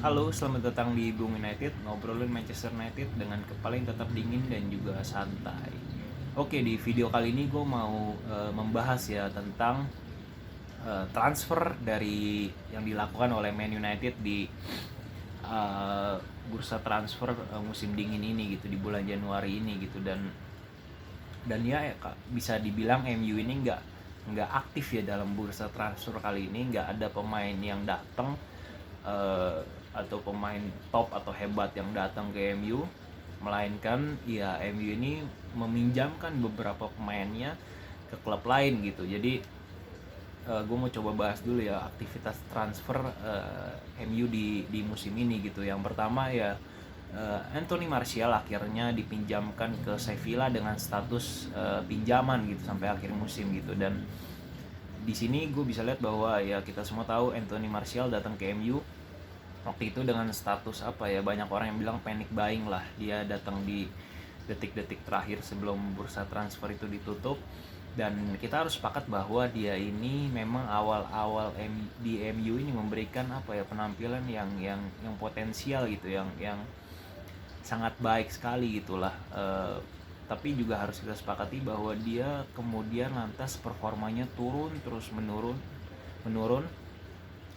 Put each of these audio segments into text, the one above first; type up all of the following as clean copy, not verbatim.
Halo, selamat datang di Bung United, ngobrolin Manchester United dengan kepala yang tetap dingin dan juga santai. Oke, di video kali ini gue mau membahas ya tentang transfer dari yang dilakukan oleh Man United di bursa transfer musim dingin ini gitu, di bulan Januari ini gitu. Dan ya bisa dibilang MU ini nggak aktif ya dalam bursa transfer kali ini. Nggak ada pemain yang datang atau pemain top atau hebat yang datang ke MU, melainkan ya MU ini meminjamkan beberapa pemainnya ke klub lain gitu. Jadi gue mau coba bahas dulu ya aktivitas transfer MU di musim ini gitu. Yang pertama ya Anthony Martial akhirnya dipinjamkan ke Sevilla dengan status pinjaman gitu sampai akhir musim gitu. Dan di sini gue bisa lihat bahwa ya kita semua tahu Anthony Martial datang ke MU waktu itu dengan status apa ya, banyak orang yang bilang panic buying lah. Dia datang di detik-detik terakhir sebelum bursa transfer itu ditutup, dan kita harus sepakat bahwa dia ini memang awal-awal di MU ini memberikan apa ya, penampilan yang potensial gitu, yang sangat baik sekali gitulah. Tapi juga harus kita sepakati bahwa dia kemudian lantas performanya turun terus menurun.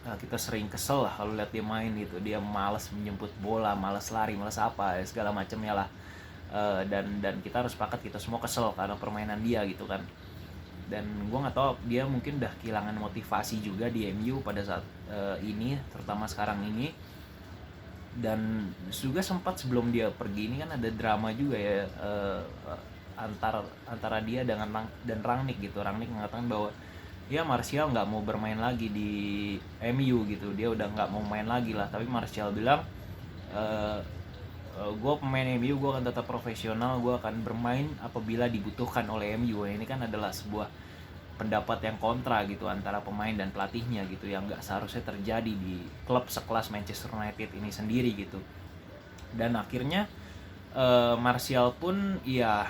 Kita sering kesel lah kalau lihat dia main gitu. Dia malas menjemput bola, malas lari, malas apa ya, segala macamnya lah. Dan kita harus sepakat, kita semua kesel karena permainan dia gitu kan. Dan gue nggak tahu, dia mungkin udah kehilangan motivasi juga di MU pada saat ini, terutama sekarang ini. Dan juga sempat sebelum dia pergi ini kan ada drama juga ya, antara dia dan Rangnick gitu. Rangnick mengatakan bahwa ya Martial nggak mau bermain lagi di MU gitu, dia udah nggak mau main lagi lah. Tapi Martial bilang gue pemain MU, gue akan tetap profesional, gue akan bermain apabila dibutuhkan oleh MU. Ini kan adalah sebuah pendapat yang kontra gitu antara pemain dan pelatihnya gitu, yang nggak seharusnya terjadi di klub sekelas Manchester United ini sendiri gitu. Dan akhirnya Martial pun ya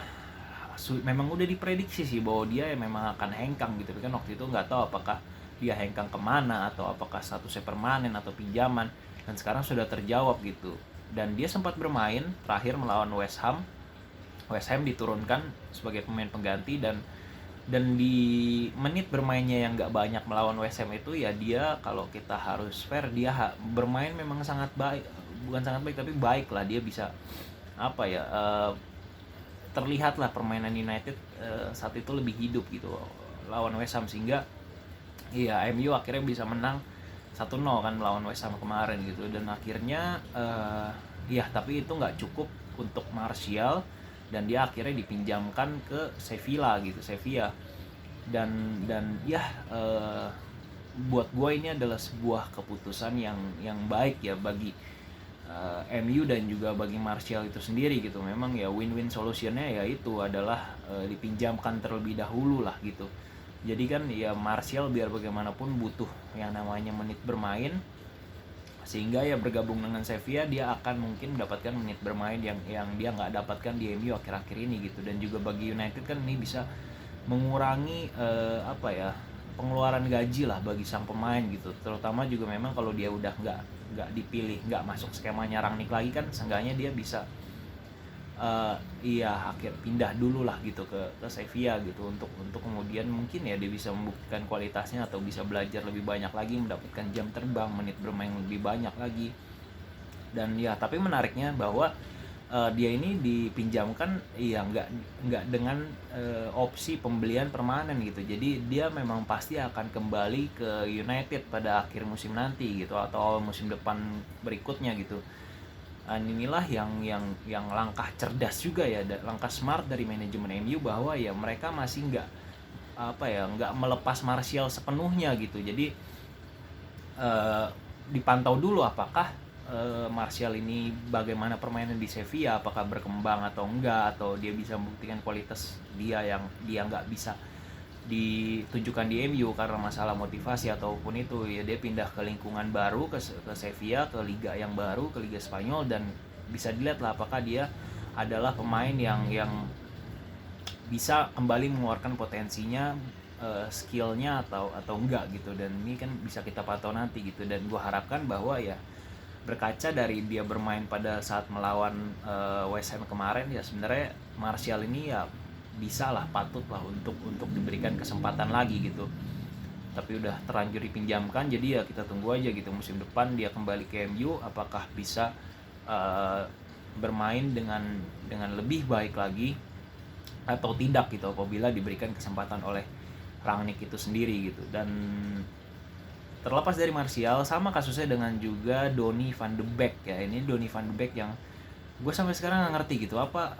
memang udah diprediksi sih bahwa dia memang akan hengkang gitu. Tapi kan waktu itu nggak tahu apakah dia hengkang kemana, atau apakah statusnya permanen atau pinjaman. Dan sekarang sudah terjawab gitu. Dan dia sempat bermain terakhir melawan West Ham. West Ham diturunkan sebagai pemain pengganti, dan di menit bermainnya yang nggak banyak melawan West Ham itu ya, dia kalau kita harus fair, dia bermain memang sangat baik, bukan sangat baik tapi baik lah. Dia bisa apa ya, terlihatlah permainan United saat itu lebih hidup gitu lawan West Ham, sehingga iya MU akhirnya bisa menang 1-0 kan melawan West Ham kemarin gitu. Dan akhirnya ya tapi itu nggak cukup untuk Martial, dan dia akhirnya dipinjamkan ke Sevilla gitu, Sevilla. Dan ya buat gue ini adalah sebuah keputusan yang baik ya bagi MU dan juga bagi Martial itu sendiri gitu. Memang ya win-win solutionnya ya itu adalah dipinjamkan terlebih dahulu lah gitu. Jadi kan ya Martial biar bagaimanapun butuh yang namanya menit bermain, sehingga ya bergabung dengan Sevilla dia akan mungkin mendapatkan menit bermain yang dia nggak dapatkan di MU akhir-akhir ini gitu. Dan juga bagi United kan ini bisa mengurangi apa ya, pengeluaran gaji lah bagi sang pemain gitu. Terutama juga memang kalau dia udah nggak dipilih, nggak masuk skemanya Rangnick lagi kan, seenggaknya dia bisa akhir pindah dulu lah gitu ke Sevilla gitu, untuk kemudian mungkin ya dia bisa membuktikan kualitasnya atau bisa belajar lebih banyak lagi, mendapatkan jam terbang, menit bermain lebih banyak lagi. Dan ya tapi menariknya bahwa dia ini dipinjamkan ya nggak dengan opsi pembelian permanen gitu. Jadi dia memang pasti akan kembali ke United pada akhir musim nanti gitu, atau awal musim depan berikutnya gitu. Inilah yang langkah cerdas juga ya, langkah smart dari manajemen MU, bahwa ya mereka masih nggak melepas Martial sepenuhnya gitu. Jadi dipantau dulu apakah Martial ini bagaimana permainan di Sevilla, apakah berkembang atau enggak, atau dia bisa membuktikan kualitas dia yang dia nggak bisa ditunjukkan di MU karena masalah motivasi ataupun itu ya. Dia pindah ke lingkungan baru, ke Sevilla, ke liga yang baru, ke Liga Spanyol, dan bisa dilihat lah apakah dia adalah pemain yang bisa kembali mengeluarkan potensinya, skillnya atau enggak gitu. Dan ini kan bisa kita pantau nanti gitu. Dan gue harapkan bahwa ya berkaca dari dia bermain pada saat melawan West Ham kemarin, ya sebenarnya Martial ini ya bisa lah, patut lah untuk diberikan kesempatan lagi gitu. Tapi udah terlanjur dipinjamkan, jadi ya kita tunggu aja gitu musim depan dia kembali ke MU apakah bisa bermain dengan lebih baik lagi atau tidak gitu apabila diberikan kesempatan oleh Rangnick itu sendiri gitu. Dan terlepas dari Martial, sama kasusnya dengan juga Donny van de Beek ya. Ini Donny van de Beek yang gue sampai sekarang nggak ngerti gitu apa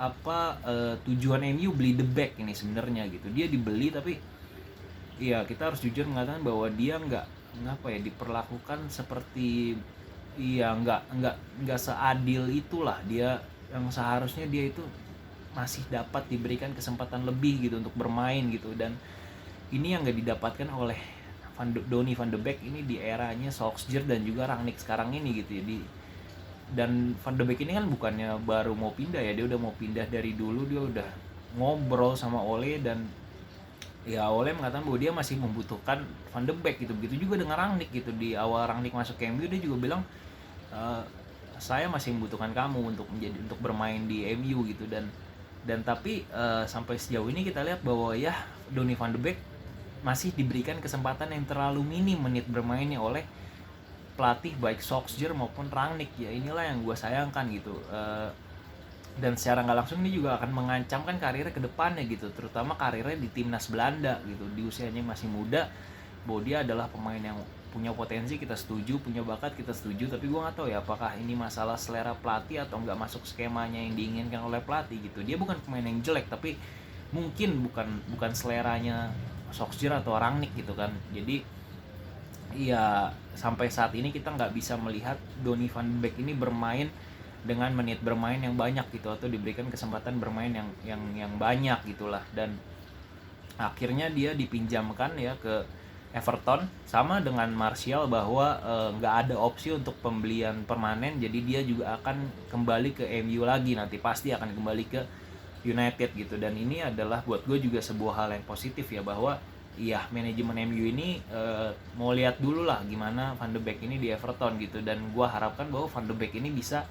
tujuan MU beli de Beek ini sebenarnya gitu. Dia dibeli tapi ya kita harus jujur mengatakan bahwa dia nggak diperlakukan seperti nggak seadil itulah dia, yang seharusnya dia itu masih dapat diberikan kesempatan lebih gitu untuk bermain gitu. Dan ini yang nggak didapatkan oleh Donny van de Beek ini di eranya Solskjaer dan juga Rangnick sekarang ini gitu. Jadi dan Van de Beek ini kan bukannya baru mau pindah ya, dia udah mau pindah dari dulu, dia udah ngobrol sama Ole dan ya Ole mengatakan bahwa dia masih membutuhkan Van de Beek gitu. Begitu juga dengan Rangnick gitu, di awal Rangnick masuk ke MU dia juga bilang saya masih membutuhkan kamu untuk bermain di MU gitu. Dan tapi sampai sejauh ini kita lihat bahwa ya Donny van de Beek masih diberikan kesempatan yang terlalu minim menit bermainnya oleh pelatih baik Solskjaer maupun Rangnick. Ya inilah yang gue sayangkan gitu. Dan secara nggak langsung ini juga akan mengancamkan karirnya ke depannya gitu, terutama karirnya di timnas Belanda gitu. Di usianya masih muda, bahwa dia adalah pemain yang punya potensi, kita setuju, punya bakat, kita setuju. Tapi gue nggak tahu ya apakah ini masalah selera pelatih atau nggak masuk skemanya yang diinginkan oleh pelatih gitu. Dia bukan pemain yang jelek, tapi mungkin bukan seleranya Solskjaer atau Rangnick gitu kan. Jadi ya sampai saat ini kita nggak bisa melihat Donny van de Beek ini bermain dengan menit bermain yang banyak gitu, atau diberikan kesempatan bermain yang banyak gitulah. Dan akhirnya dia dipinjamkan ya ke Everton, sama dengan Martial bahwa nggak ada opsi untuk pembelian permanen, jadi dia juga akan kembali ke MU lagi, nanti pasti akan kembali ke United gitu. Dan ini adalah buat gue juga sebuah hal yang positif ya, bahwa iya manajemen MU ini mau lihat dulu lah gimana Van de Beek ini di Everton gitu. Dan gue harapkan bahwa Van de Beek ini bisa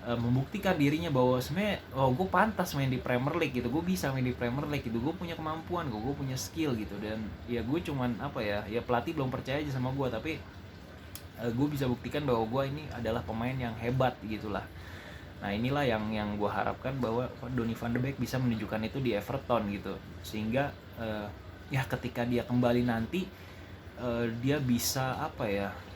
membuktikan dirinya bahwa sebenarnya gue pantas main di Premier League gitu, gue bisa main di Premier League gitu, gue punya kemampuan, gue punya skill gitu. Dan ya gue cuman ya pelatih belum percaya aja sama gue, tapi gue bisa buktikan bahwa gue ini adalah pemain yang hebat gitulah. Nah inilah yang gue harapkan bahwa Donny van de Beek bisa menunjukkan itu di Everton gitu, sehingga ya ketika dia kembali nanti dia bisa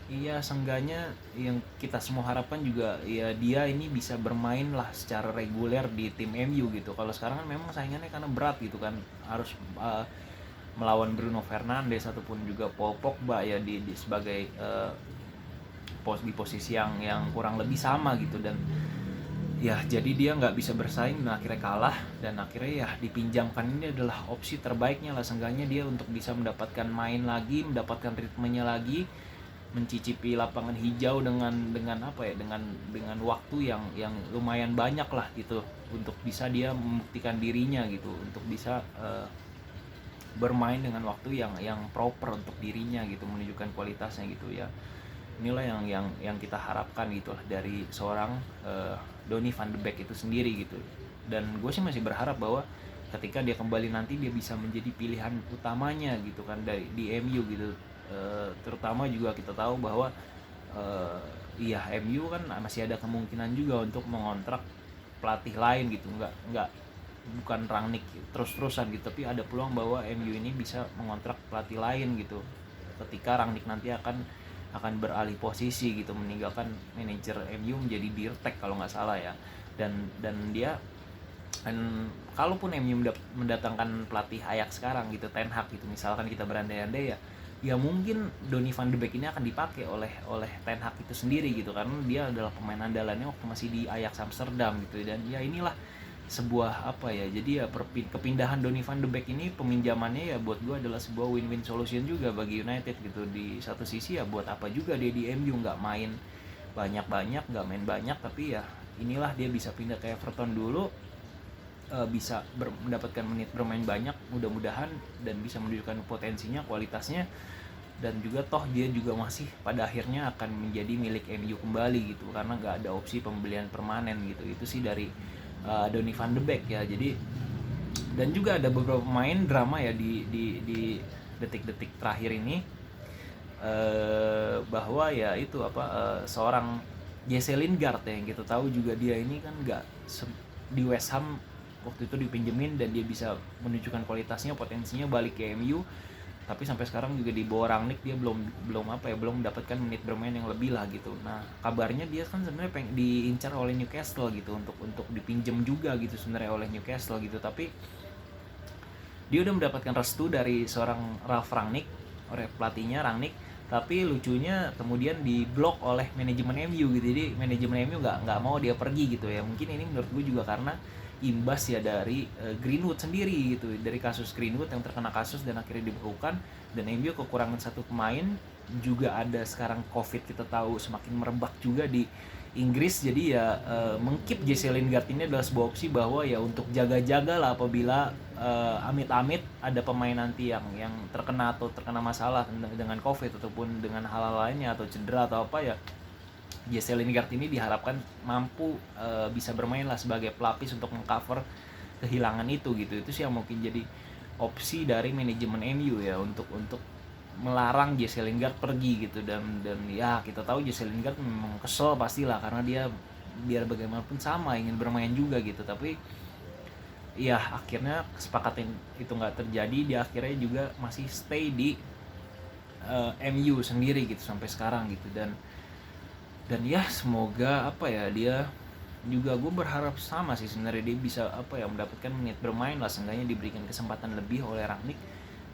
iya seenggaknya yang kita semua harapkan juga ya dia ini bisa bermain lah secara reguler di tim MU gitu. Kalau sekarang kan memang saingannya karena berat gitu kan, harus melawan Bruno Fernandes ataupun juga Paul Pogba ya di sebagai di posisi yang kurang lebih sama gitu. Dan ya jadi dia nggak bisa bersaing dan akhirnya kalah, dan akhirnya ya dipinjamkan ini adalah opsi terbaiknya lah, seenggaknya dia untuk bisa mendapatkan main lagi, mendapatkan ritmenya lagi, mencicipi lapangan hijau dengan waktu yang lumayan banyak lah gitu, untuk bisa dia membuktikan dirinya gitu, untuk bisa bermain dengan waktu yang proper untuk dirinya gitu, menunjukkan kualitasnya gitu ya. Inilah yang kita harapkan gitu lah dari seorang Donny van de Beek itu sendiri gitu. Dan gue sih masih berharap bahwa ketika dia kembali nanti dia bisa menjadi pilihan utamanya gitu kan di MU gitu. Terutama juga kita tahu bahwa MU kan masih ada kemungkinan juga untuk mengontrak pelatih lain gitu, bukan Rangnick terus-terusan gitu, tapi ada peluang bahwa MU ini bisa mengontrak pelatih lain gitu ketika Rangnick nanti akan beralih posisi gitu, meninggalkan manajer MU menjadi Dirtek kalau nggak salah ya. Dan kalaupun MU mendatangkan pelatih Ajax sekarang gitu, Ten Hag gitu, misalkan kita berandai-andai ya mungkin Donny van de Beek ini akan dipakai oleh Ten Hag itu sendiri gitu, karena dia adalah pemain andalannya waktu masih di Ajax Amsterdam gitu. Dan ya inilah sebuah jadi ya kepindahan Donny van de Beek ini, peminjamannya ya buat gue adalah sebuah win-win solution juga bagi United gitu. Di satu sisi ya buat apa juga dia di MU nggak main nggak main banyak, tapi ya inilah dia bisa pindah ke Everton dulu, bisa mendapatkan menit bermain banyak mudah-mudahan, dan bisa menunjukkan potensinya, kualitasnya. dan juga toh dia juga masih pada akhirnya akan menjadi milik MU kembali gitu, karena nggak ada opsi pembelian permanen gitu. Itu sih dari Donny van de Beek ya. Jadi dan juga ada beberapa pemain drama ya di detik-detik terakhir ini, bahwa ya itu seorang Jesse Lingard ya, yang kita tahu juga dia ini kan nggak di West Ham waktu itu dipinjemin dan dia bisa menunjukkan kualitasnya, potensinya balik ke MU, tapi sampai sekarang juga di bawah Rangnick dia belum mendapatkan menit bermain yang lebih lah gitu. Nah kabarnya dia kan sebenarnya diincar oleh Newcastle gitu untuk dipinjam juga gitu sebenarnya oleh Newcastle gitu, tapi dia udah mendapatkan restu dari seorang Ralf Rangnick, oleh pelatihnya Rangnick, tapi lucunya kemudian diblok oleh manajemen MU gitu. Jadi manajemen MU nggak mau dia pergi gitu ya. Mungkin ini menurut gue juga karena imbas ya dari Greenwood sendiri gitu, dari kasus Greenwood yang terkena kasus dan akhirnya dibekukan, dan MU kekurangan satu pemain, juga ada sekarang Covid kita tahu semakin merebak juga di Inggris. Jadi ya mengkeep Jesse Lingard ini adalah sebuah opsi bahwa ya untuk jaga-jaga lah apabila amit-amit ada pemain nanti yang terkena masalah dengan Covid ataupun dengan hal-hal lainnya atau cedera atau apa ya, Jesse Lingard ini diharapkan mampu bisa bermain lah sebagai pelapis untuk mengcover kehilangan itu gitu. Itu sih yang mungkin jadi opsi dari manajemen MU ya untuk melarang Jesse Lingard pergi gitu. Dan ya kita tahu Jesse Lingard memang kesel pastilah, karena dia biar bagaimanapun sama ingin bermain juga gitu, tapi ya akhirnya kesepakatan itu nggak terjadi. Dia akhirnya juga masih stay di MU sendiri gitu sampai sekarang gitu. Dan ya semoga dia juga, gue berharap sama sih sebenarnya, dia bisa mendapatkan menit bermain lah, seenggaknya diberikan kesempatan lebih oleh Rangnick,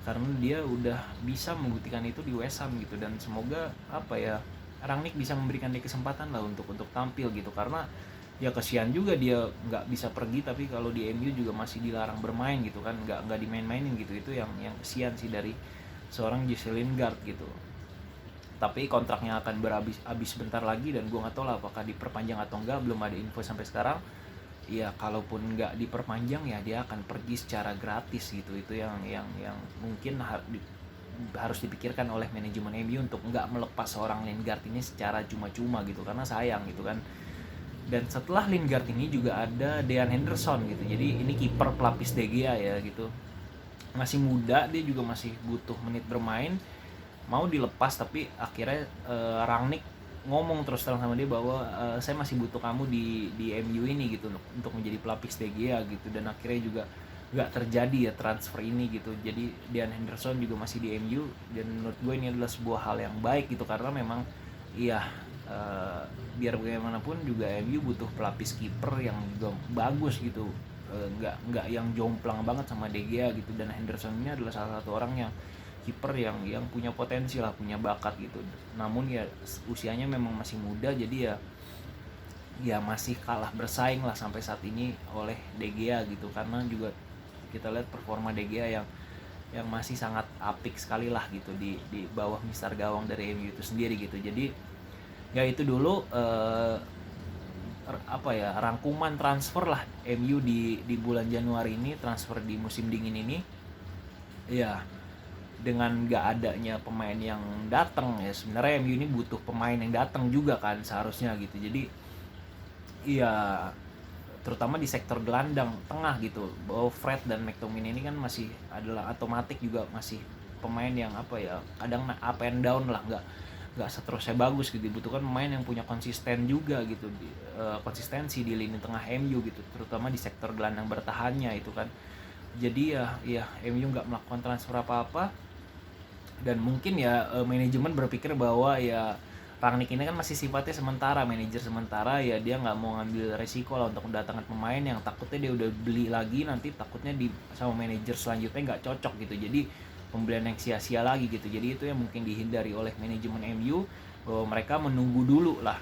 karena dia udah bisa membuktikan itu di West Ham gitu. Dan semoga Rangnick bisa memberikan dia kesempatan lah untuk tampil gitu, karena ya kesian juga dia nggak bisa pergi tapi kalau di MU juga masih dilarang bermain gitu kan, nggak dimain-mainin gitu. Itu yang kesian sih dari seorang Jesse Lingard gitu. Tapi kontraknya akan habis bentar lagi, dan gue nggak tahu lah apakah diperpanjang atau enggak, belum ada info sampai sekarang. Ya kalaupun nggak diperpanjang ya dia akan pergi secara gratis gitu. Itu yang mungkin harus dipikirkan oleh manajemen MU untuk nggak melepas seorang Lingard ini secara cuma-cuma gitu, karena sayang gitu kan. Dan setelah Lingard ini juga ada Dean Henderson gitu. Jadi ini kiper pelapis De Gea ya gitu, masih muda, dia juga masih butuh menit bermain, mau dilepas tapi akhirnya Rangnick ngomong terus terang sama dia bahwa saya masih butuh kamu di MU ini gitu untuk menjadi pelapis De Gea gitu. Dan akhirnya juga nggak terjadi ya transfer ini gitu. Jadi Dean Henderson juga masih di MU, dan menurut gue ini adalah sebuah hal yang baik gitu, karena memang iya biar bagaimanapun juga MU butuh pelapis kiper yang juga bagus gitu, nggak yang jomplang banget sama De Gea gitu. Dan Henderson ini adalah salah satu orang yang kiper yang punya potensi lah, punya bakat gitu. Namun ya usianya memang masih muda, jadi ya masih kalah bersaing lah sampai saat ini oleh De Gea gitu, karena juga kita lihat performa De Gea yang masih sangat apik sekali lah gitu di bawah mister gawang dari MU itu sendiri gitu. Jadi ya itu dulu rangkuman transfer lah MU di bulan Januari ini, transfer di musim dingin ini. Ya dengan nggak adanya pemain yang datang ya, sebenarnya MU ini butuh pemain yang datang juga kan seharusnya gitu. Jadi ya terutama di sektor gelandang tengah gitu, bahwa Fred dan McTominay ini kan masih adalah otomatis juga masih pemain yang kadang up and down lah, nggak seterusnya bagus gitu. Dibutuhkan pemain yang punya konsisten juga gitu, konsistensi di lini tengah MU gitu, terutama di sektor gelandang bertahannya itu kan. Jadi ya MU nggak melakukan transfer apa-apa, dan mungkin ya manajemen berpikir bahwa ya Rangnick ini kan masih sifatnya sementara, manajer sementara ya, dia nggak mau ngambil resiko lah untuk mendatangkan pemain yang takutnya dia udah beli lagi nanti takutnya sama manajer selanjutnya nggak cocok gitu. Jadi pembelian yang sia-sia lagi gitu. Jadi itu yang mungkin dihindari oleh manajemen MU, bahwa mereka menunggu dulu lah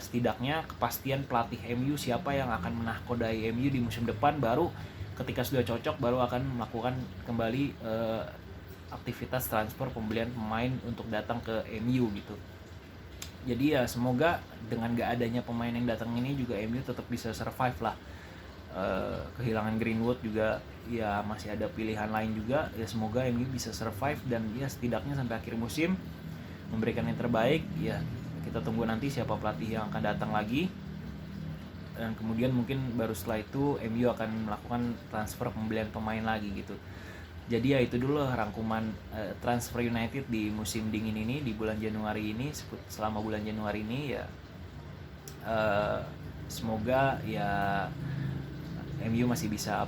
setidaknya kepastian pelatih MU siapa yang akan menahkodai MU di musim depan, baru ketika sudah cocok baru akan melakukan kembali aktivitas transfer pembelian pemain untuk datang ke MU gitu. Jadi ya semoga dengan gak adanya pemain yang datang ini juga MU tetap bisa survive lah kehilangan Greenwood juga, ya masih ada pilihan lain juga. Ya semoga MU bisa survive dan ya setidaknya sampai akhir musim memberikan yang terbaik. Ya kita tunggu nanti siapa pelatih yang akan datang lagi, dan kemudian mungkin baru setelah itu MU akan melakukan transfer pembelian pemain lagi gitu. Jadi ya itu dulu rangkuman transfer United di musim dingin ini, di bulan Januari ini, selama bulan Januari ini ya. Semoga ya MU masih bisa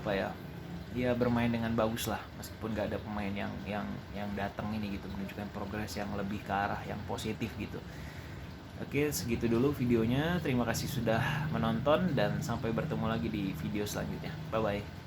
ya bermain dengan bagus lah, meskipun gak ada pemain yang datang ini gitu, menunjukkan progres yang lebih ke arah yang positif gitu. Oke, segitu dulu videonya. Terima kasih sudah menonton dan sampai bertemu lagi di video selanjutnya. Bye bye.